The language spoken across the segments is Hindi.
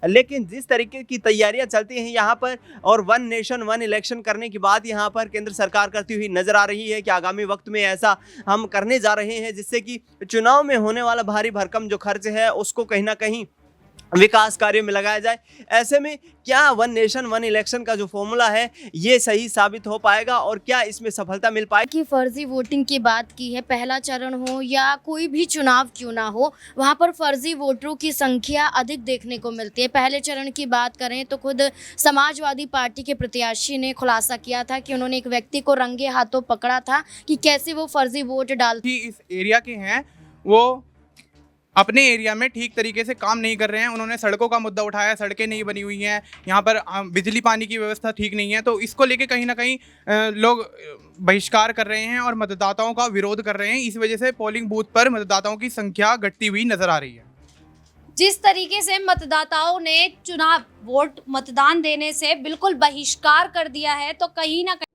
लेकिन जिस तरीके की तैयारियां चलती हैं यहाँ पर और वन नेशन वन इलेक्शन करने की बात यहाँ पर केंद्र सरकार करती हुई नजर आ रही है कि आगामी वक्त में ऐसा हम करने जा रहे हैं जिससे कि चुनाव में होने वाला भारी भरकम जो खर्च है उसको कहीं ना कहीं विकास कार्यों में लगाया जाए। ऐसे में क्या वन नेशन वन इलेक्शन का जो फॉर्मूला है ये सही साबित हो पाएगा और क्या इसमें सफलता मिल पाएगी? कि फर्जी वोटिंग की बात की है, पहला चरण हो या कोई भी चुनाव क्यों ना हो, वहाँ पर फर्जी वोटरों की संख्या अधिक देखने को मिलती है। पहले चरण की बात करें तो खुद समाजवादी पार्टी के प्रत्याशी ने खुलासा किया था कि उन्होंने एक व्यक्ति को रंगे हाथों पकड़ा था कि कैसे वो फर्जी वोट डालते। इस एरिया के हैं वो अपने एरिया में ठीक तरीके से काम नहीं कर रहे हैं। उन्होंने सड़कों का मुद्दा उठाया, सड़कें नहीं बनी हुई हैं, यहाँ पर बिजली पानी की व्यवस्था ठीक नहीं है, तो इसको लेके कहीं ना कहीं लोग बहिष्कार कर रहे हैं और मतदाताओं का विरोध कर रहे हैं। इस वजह से पोलिंग बूथ पर मतदाताओं की संख्या घटती हुई नजर आ रही है। जिस तरीके से मतदाताओं ने चुनाव वोट मतदान देने से बिल्कुल बहिष्कार कर दिया है, तो कहीं ना कहीं।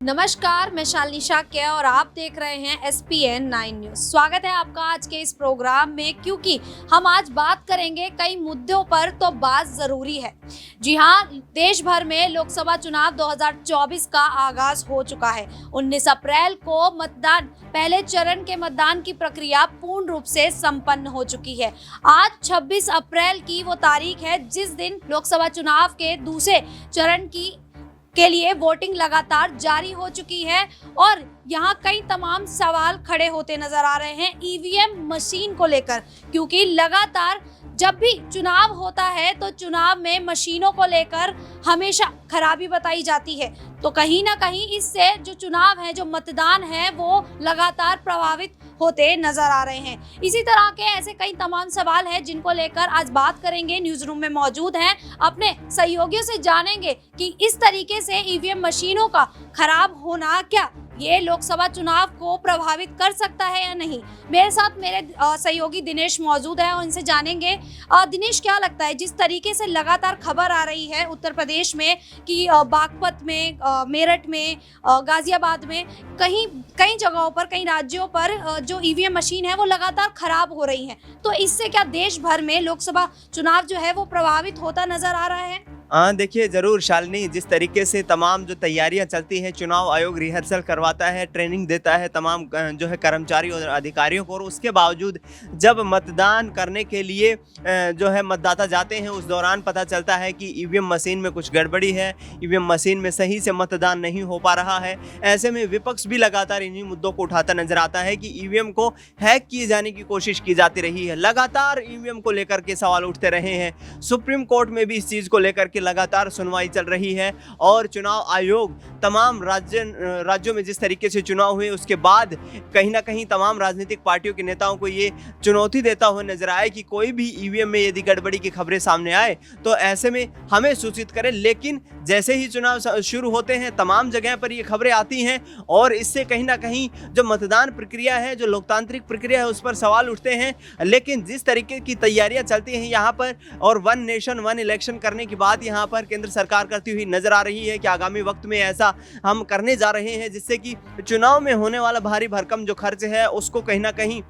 नमस्कार, मैं शालिनी शाक्य और आप देख रहे हैं SPN 9 न्यूज़। स्वागत है आपका आज के इस प्रोग्राम में, क्योंकि हम आज बात करेंगे कई मुद्दों पर, तो बात जरूरी है। जी हाँ, देश भर में लोकसभा चुनाव 2024 का आगाज हो चुका है। 19 अप्रैल को मतदान, पहले चरण के मतदान की प्रक्रिया पूर्ण रूप से संपन्न हो चुकी है। आज 26 अप्रैल की वो तारीख है जिस दिन लोकसभा चुनाव के दूसरे चरण के लिए वोटिंग लगातार जारी हो चुकी है और यहाँ कई तमाम सवाल खड़े होते नजर आ रहे हैं EVM मशीन को लेकर, क्योंकि लगातार जब भी चुनाव होता है तो चुनाव में मशीनों को लेकर हमेशा खराबी बताई जाती है। तो कहीं ना कहीं इससे जो चुनाव है, जो मतदान है, वो लगातार प्रभावित होते नजर आ रहे हैं। इसी तरह के ऐसे कई तमाम सवाल हैं जिनको लेकर आज बात करेंगे। न्यूज रूम में मौजूद हैं, अपने सहयोगियों से जानेंगे कि इस तरीके से EVM मशीनों का खराब होना क्या ये लोकसभा चुनाव को प्रभावित कर सकता है या नहीं। मेरे साथ मेरे सहयोगी दिनेश मौजूद है और इनसे जानेंगे। दिनेश, क्या लगता है जिस तरीके से लगातार खबर आ रही है उत्तर प्रदेश में कि बागपत में, मेरठ में, गाजियाबाद में, कई जगहों पर, कई राज्यों पर जो EVM मशीन है वो लगातार खराब हो रही है, तो इससे क्या देश भर में लोकसभा चुनाव जो है वो प्रभावित होता नजर आ रहा है? देखिए ज़रूर शालिनी, जिस तरीके से तमाम जो तैयारियां चलती हैं, चुनाव आयोग रिहर्सल करवाता है, ट्रेनिंग देता है तमाम जो है कर्मचारी और अधिकारियों को, और उसके बावजूद जब मतदान करने के लिए जो है मतदाता जाते हैं उस दौरान पता चलता है कि EVM मशीन में कुछ गड़बड़ी है, EVM मशीन में सही से मतदान नहीं हो पा रहा है। ऐसे में विपक्ष भी लगातार इन्हीं मुद्दों को उठाता नजर आता है कि EVM को हैक किए जाने की कोशिश की जाती रही है। लगातार EVM को लेकर के सवाल उठते रहे हैं। सुप्रीम कोर्ट में भी इस चीज़ को लेकर कि लगातार सुनवाई चल रही है और चुनाव आयोग तमाम राज्यों में जिस तरीके से चुनाव हुए उसके बाद कहीं ना कहीं तमाम राजनीतिक पार्टियों के नेताओं को ये चुनौती देता हुआ नजर आए कि कोई भी EVM में यदि गड़बड़ी की खबरें सामने आए तो ऐसे में हमें सूचित करें। लेकिन जैसे ही चुनाव शुरू होते हैं तमाम जगह पर ये खबरें आती हैं और इससे कहीं ना कहीं जो मतदान प्रक्रिया है, जो लोकतांत्रिक प्रक्रिया है, उस पर सवाल उठते हैं। लेकिन जिस तरीके की तैयारियां चलती हैं यहाँ पर और वन नेशन वन इलेक्शन करने की बात यहाँ पर केंद्र सरकार करती हुई नजर आ रही है कि आगामी वक्त में ऐसा हम करने जा रहे हैं जिससे कि चुनाव में होने वाला भारी भरकम जो खर्च है उसको कहीं ना कहीं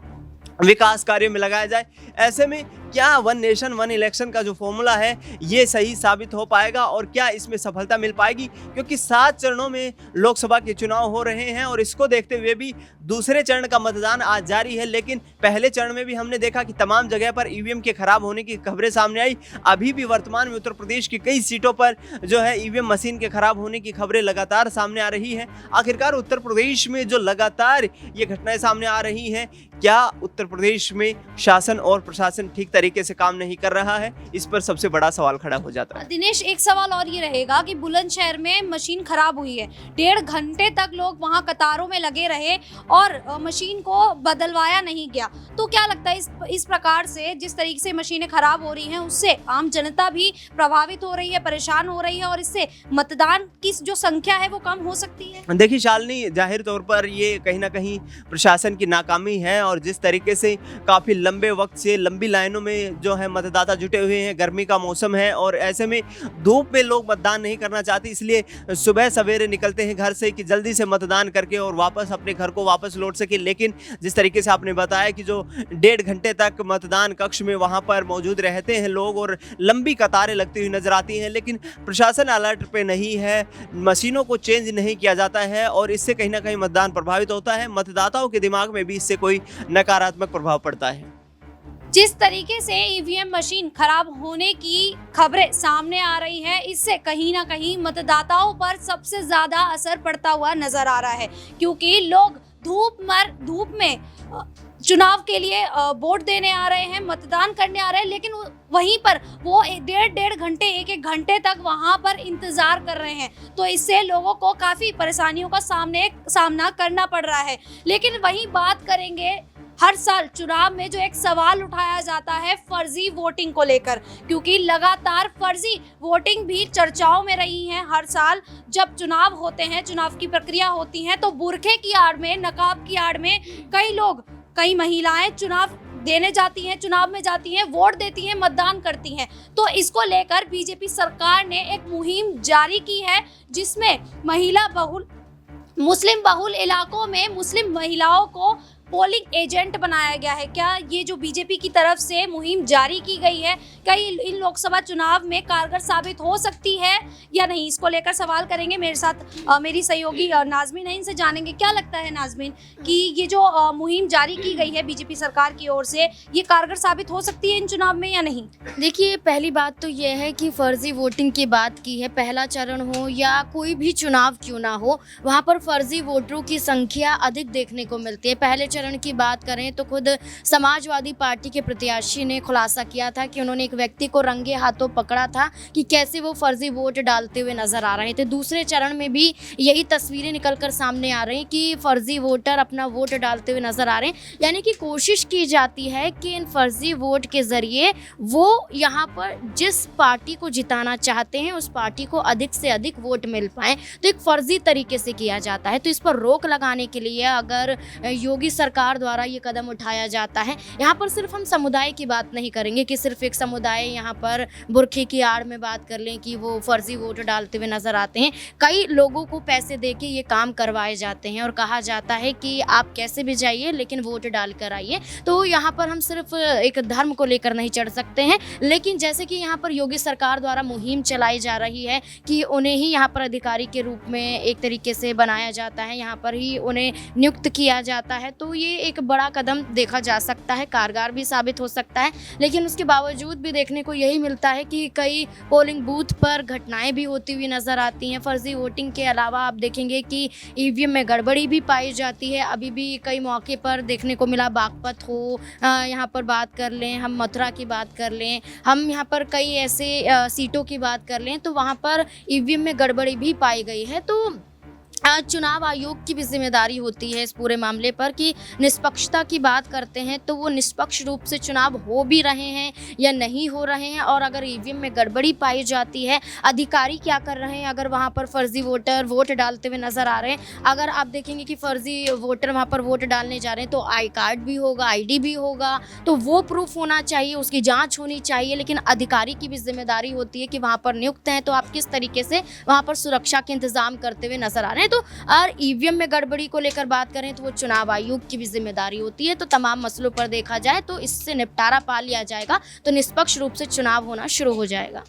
विकास कार्यों में लगाया जाए। ऐसे में क्या वन नेशन वन इलेक्शन का जो फॉर्मूला है ये सही साबित हो पाएगा और क्या इसमें सफलता मिल पाएगी, क्योंकि 7 चरणों में लोकसभा के चुनाव हो रहे हैं और इसको देखते हुए भी दूसरे चरण का मतदान आज जारी है। लेकिन पहले चरण में भी हमने देखा कि तमाम जगह पर EVM के खराब होने की खबरें सामने आई। अभी भी वर्तमान में उत्तर प्रदेश की कई सीटों पर जो है EVM मशीन के खराब होने की खबरें लगातार सामने आ रही है। आखिरकार उत्तर प्रदेश में जो लगातार ये घटनाएं सामने आ रही हैं, क्या उत्तर प्रदेश में शासन और प्रशासन ठीक तरीके से काम नहीं कर रहा है? इस पर सबसे बड़ा सवाल खड़ा हो जाता है। दिनेश, एक सवाल और ये रहेगा कि बुलंदशहर में मशीन खराब हुई है, 1.5 घंटे तक लोग वहां कतारों में लगे रहे और मशीन को बदलवाया नहीं गया, तो क्या लगता है इस प्रकार से जिस तरीके से मशीनें खराब हो रही हैं उससे आम जनता भी प्रभावित हो रही है, परेशान हो रही है और इससे मतदान की जो संख्या है वो कम हो सकती है? देखिए शालिनी, जाहिर तौर पर ये कहीं ना कहीं प्रशासन की नाकामी है और जिस तरीके से काफ़ी लंबे वक्त से लंबी लाइनों में जो है मतदाता जुटे हुए हैं। गर्मी का मौसम है और ऐसे में धूप में लोग मतदान नहीं करना चाहते, इसलिए सुबह सवेरे निकलते हैं घर से कि जल्दी से मतदान करके और वापस अपने घर को वापस लौट सके। लेकिन जिस तरीके से आपने बताया कि जो 1.5 घंटे तक मतदान कक्ष में वहाँ पर मौजूद रहते हैं लोग और लंबी कतारें लगती हुई नजर आती हैं, लेकिन प्रशासन अलर्ट पे नहीं है, मशीनों को चेंज नहीं किया जाता है और इससे कहीं ना कहीं मतदान प्रभावित होता है। मतदाताओं के दिमाग में भी इससे कोई नकारात्मक प्रभाव पड़ता है। जिस तरीके से ईवीएम मशीन खराब होने की खबरें सामने आ रही है, इससे कहीं ना कहीं मतदाताओं पर सबसे ज्यादा असर पड़ता हुआ नजर आ रहा है, क्योंकि लोग धूप में चुनाव के लिए वोट देने आ रहे हैं, मतदान करने आ रहे हैं, लेकिन वहीं पर वो 1.5 घंटे 1 घंटे तक वहां पर इंतजार कर रहे हैं। तो इससे लोगों को काफी परेशानियों का सामना करना पड़ रहा है। लेकिन वहीं बात करेंगे, हर साल चुनाव में जो एक सवाल उठाया जाता है फर्जी वोटिंग को लेकर, क्योंकि लगातार फर्जी वोटिंग भी चर्चाओं में रही है। हर साल जब चुनाव होते हैं, चुनाव की प्रक्रिया होती है, तो बुरखे की आड़ में, नकाब की आड़ में कई महिलाएं चुनाव देने जाती हैं, चुनाव में जाती हैं, वोट देती हैं, मतदान करती हैं। तो इसको लेकर बीजेपी सरकार ने एक मुहिम जारी की है, जिसमें मुस्लिम बहुल इलाकों में मुस्लिम महिलाओं को पोलिंग एजेंट बनाया गया है। क्या ये जो बीजेपी की तरफ से मुहिम जारी की गई है, क्या ये इन लोकसभा चुनाव में कारगर साबित हो सकती है या नहीं, इसको लेकर सवाल करेंगे। मेरे साथ मेरी सहयोगी नाजमीन है, इनसे जानेंगे क्या लगता है नाजमीन कि ये जो मुहिम जारी की गई है बीजेपी सरकार की ओर से, ये कारगर साबित हो सकती है इन चुनाव में या नहीं। देखिए, पहली बात तो ये है कि फर्जी वोटिंग की बात की है, पहला चरण हो या कोई भी चुनाव क्यों ना हो, वहाँ पर फर्जी वोटरों की संख्या अधिक देखने को मिलती है। पहले चरण की बात करें तो खुद समाजवादी पार्टी के प्रत्याशी ने खुलासा किया था कि उन्होंने एक व्यक्ति को रंगे हाथों पकड़ा था कि कैसे वो फर्जी वोट डालते हुए नजर आ रहे थे। दूसरे चरण में भी यही तस्वीरें निकलकर सामने आ रही हैं कि फर्जी वोटर अपना वोट डालते हुए नजर आ रहे हैं। यानी कि कोशिश की जाती है कि इन फर्जी वोट के जरिए वो यहाँ पर जिस पार्टी को जिताना चाहते हैं उस पार्टी को अधिक से अधिक वोट मिल पाए, तो एक फर्जी तरीके से किया जाता है। तो इस पर रोक लगाने के लिए अगर योगी सरकार द्वारा ये कदम उठाया जाता है, यहाँ पर सिर्फ हम समुदाय की बात नहीं करेंगे कि सिर्फ एक समुदाय यहाँ पर बुरखे की आड़ में बात कर लें कि वो फर्जी वोट डालते हुए नजर आते हैं। कई लोगों को पैसे देके ये काम करवाए जाते हैं और कहा जाता है कि आप कैसे भी जाइए लेकिन वोट डाल कर आइए। तो यहाँ पर हम सिर्फ एक धर्म को लेकर नहीं चढ़ सकते हैं, लेकिन जैसे कि यहाँ पर योगी सरकार द्वारा मुहिम चलाई जा रही है कि उन्हें ही यहाँ पर अधिकारी के रूप में एक तरीके से बनाया जाता है, यहाँ पर ही उन्हें नियुक्त किया जाता है, तो ये एक बड़ा कदम देखा जा सकता है, कारगर भी साबित हो सकता है। लेकिन उसके बावजूद भी देखने को यही मिलता है कि कई पोलिंग बूथ पर घटनाएं भी होती हुई नजर आती हैं। फर्जी वोटिंग के अलावा आप देखेंगे कि ईवीएम में गड़बड़ी भी पाई जाती है। अभी भी कई मौके पर देखने को मिला, बागपत हो, यहाँ पर बात कर लें, हम मथुरा की बात कर लें, हम यहाँ पर कई ऐसे सीटों की बात कर लें तो वहाँ पर ईवीएम में गड़बड़ी भी पाई गई है। तो चुनाव आयोग की भी जिम्मेदारी होती है इस पूरे मामले पर कि निष्पक्षता की बात करते हैं तो वो निष्पक्ष रूप से चुनाव हो भी रहे हैं या नहीं हो रहे हैं, और अगर ईवीएम में गड़बड़ी पाई जाती है, अधिकारी क्या कर रहे हैं अगर वहाँ पर फर्जी वोटर वोट डालते हुए नजर आ रहे हैं। अगर आप देखेंगे कि फर्जी वोटर वहाँ पर वोट डालने जा रहे हैं तो आई कार्ड भी होगा, ID भी होगा, तो वो प्रूफ होना चाहिए, उसकी जाँच होनी चाहिए। लेकिन अधिकारी की भी जिम्मेदारी होती है कि वहाँ पर नियुक्त हैं तो आप किस तरीके से वहाँ पर सुरक्षा के इंतजाम करते हुए नजर आ रहे हैं। तो और ईवीएम में गड़बड़ी को लेकर बात करें तो वो चुनाव आयोग की भी जिम्मेदारी होती है। तो तमाम मसलों पर देखा जाए तो इससे निपटारा पा लिया जाएगा तो निष्पक्ष रूप से चुनाव होना शुरू हो जाएगा।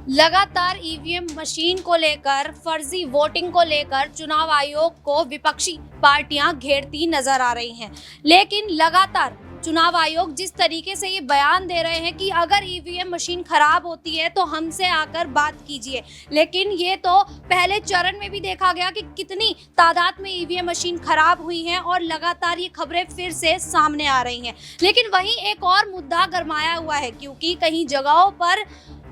लगातार ईवीएम मशीन को लेकर, फर्जी वोटिंग को लेकर चुनाव आयोग को विपक्षी पार्टियां घेरती नजर आ रही हैं, लेकिन लगातार चुनाव आयोग जिस तरीके से ये बयान दे रहे हैं कि अगर ईवीएम मशीन खराब होती है तो हमसे आकर बात कीजिए, लेकिन ये तो पहले चरण में भी देखा गया कि कितनी तादाद में ईवीएम मशीन खराब हुई है और लगातार ये खबरें फिर से सामने आ रही हैं। लेकिन वहीं एक और मुद्दा गरमाया हुआ है, क्योंकि कहीं जगहों पर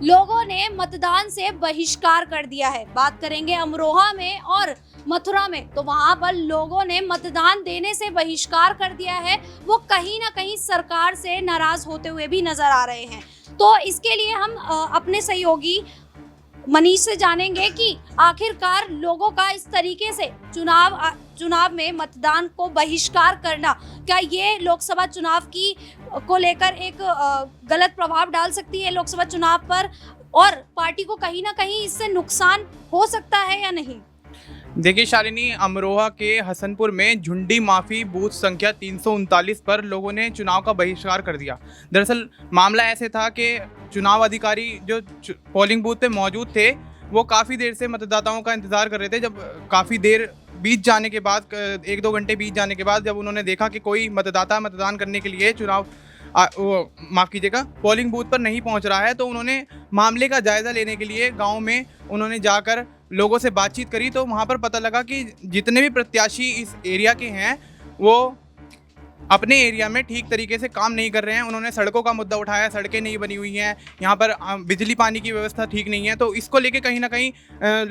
लोगों ने मतदान से बहिष्कार कर दिया है। बात करेंगे अमरोहा में और मथुरा में, तो वहां पर लोगों ने मतदान देने से बहिष्कार कर दिया है। वो कहीं ना कहीं सरकार से नाराज होते हुए भी नजर आ रहे हैं। तो इसके लिए हम अपने सहयोगी मनीष से जानेंगे कि आखिरकार लोगों का इस तरीके से चुनाव में मतदान को बहिष्कार करना क्या ये लोकसभा चुनाव की को लेकर एक गलत प्रभाव डाल सकती है लोकसभा चुनाव पर, और पार्टी को कहीं ना कहीं इससे नुकसान हो सकता है या नहीं? देखिए शालिनी, अमरोहा के हसनपुर में झुंडी माफी बूथ संख्या 339 पर लोगों ने चुनाव का बहिष्कार कर दिया। दरअसल मामला ऐसे था कि चुनाव अधिकारी जो पोलिंग बूथ पे मौजूद थे वो काफ़ी देर से मतदाताओं का इंतज़ार कर रहे थे। जब काफ़ी देर बीत जाने के बाद, 1-2 घंटे बीत जाने के बाद, जब उन्होंने देखा कि कोई मतदाता मतदान करने के लिए पोलिंग बूथ पर नहीं पहुंच रहा है, तो उन्होंने मामले का जायज़ा लेने के लिए गांव में उन्होंने जाकर लोगों से बातचीत करी। तो वहां पर पता लगा कि जितने भी प्रत्याशी इस एरिया के हैं वो अपने एरिया में ठीक तरीके से काम नहीं कर रहे हैं। उन्होंने सड़कों का मुद्दा उठाया, सड़कें नहीं बनी हुई हैं, यहाँ पर बिजली पानी की व्यवस्था ठीक नहीं है। तो इसको लेके कहीं ना कहीं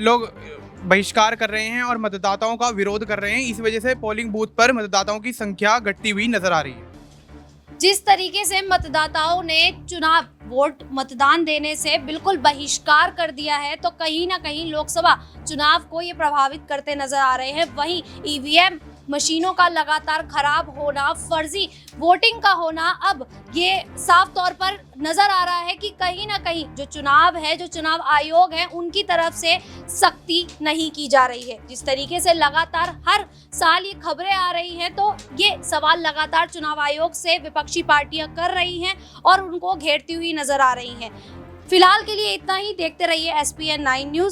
लोग बहिष्कार कर रहे हैं और मतदाताओं का विरोध कर रहे हैं। इस वजह से पोलिंग बूथ पर मतदाताओं की संख्या घटती हुई नजर आ रही है। जिस तरीके से मतदाताओं ने चुनाव वोट मतदान देने से बिल्कुल बहिष्कार कर दिया है, तो कहीं ना कहीं लोकसभा चुनाव को ये प्रभावित करते नजर आ रहे हैं। वहीं ईवीएम मशीनों का लगातार खराब होना, फर्जी वोटिंग का होना, अब ये साफ तौर पर नजर आ रहा है कि कहीं ना कहीं जो चुनाव है, जो चुनाव आयोग है, उनकी तरफ से सख्ती नहीं की जा रही है। जिस तरीके से लगातार हर साल ये खबरें आ रही हैं, तो ये सवाल लगातार चुनाव आयोग से विपक्षी पार्टियां कर रही हैं और उनको घेरती हुई नजर आ रही हैं। फिलहाल के लिए इतना ही। देखते रहिए SPN 9 न्यूज़।